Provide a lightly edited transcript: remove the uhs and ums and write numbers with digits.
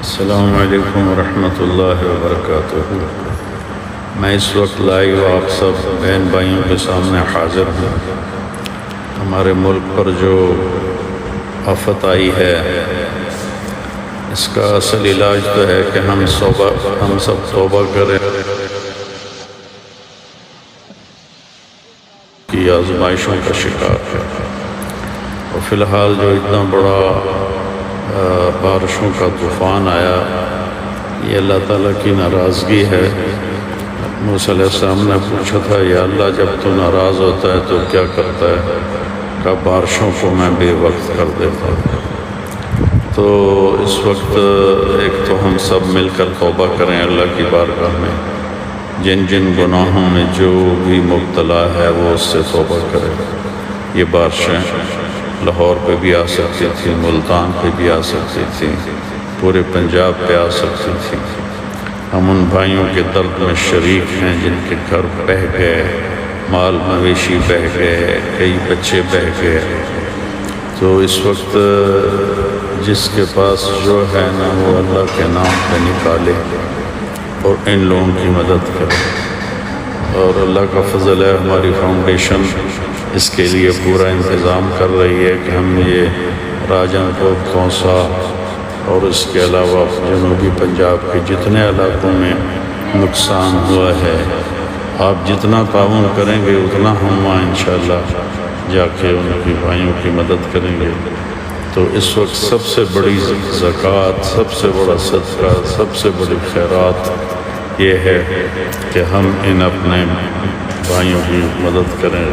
السلام علیکم ورحمۃ اللہ وبرکاتہ۔ میں اس وقت لائیو آپ سب بہن بھائیوں کے سامنے حاضر ہوں۔ ہمارے ملک پر جو آفت آئی ہے اس کا اصل علاج تو ہے کہ ہم سب توبہ کریں کی آزمائشوں کا شکار ہے، اور فی الحال جو اتنا بڑا بارشوں کا طوفان آیا، یہ اللہ تعالیٰ کی ناراضگی ہے۔ موسیٰ علیہ السلام نے پوچھا تھا، یا اللہ جب تو ناراض ہوتا ہے تو کیا کرتا ہے؟ کہ بارشوں کو میں بے وقت کر دیتا ہوں۔ تو اس وقت ایک تو ہم سب مل کر توبہ کریں اللہ کی بارگاہ میں، جن جن گناہوں میں جو بھی مبتلا ہے وہ اس سے توبہ کرے۔ یہ بارشیں لاہور پہ بھی آ سکتی تھی، ملتان پہ بھی آ سکتی تھی، پورے پنجاب پہ آ سکتی تھی۔ ہم ان بھائیوں کے درد میں شریک ہیں جن کے گھر بہہ گئے، مال مویشی بہہ گئے، کئی بچے بہہ گئے۔ تو اس وقت جس کے پاس جو ہے نا وہ اللہ کے نام پہ نکالے اور ان لوگوں کی مدد کرے۔ اور اللہ کا فضل ہے، ہماری فاؤنڈیشن اس کے لیے پورا انتظام کر رہی ہے کہ ہم یہ راجن پور، توسا اور اس کے علاوہ جنوبی پنجاب کے جتنے علاقوں میں نقصان ہوا ہے، آپ جتنا تعاون کریں گے اتنا ہم وہاں انشاءاللہ جا کے ان کی بھائیوں کی مدد کریں گے۔ تو اس وقت سب سے بڑی زکوٰۃ، سب سے بڑا صدقہ، سب سے بڑی خیرات یہ ہے کہ ہم ان اپنے بھائیوں کی مدد کریں۔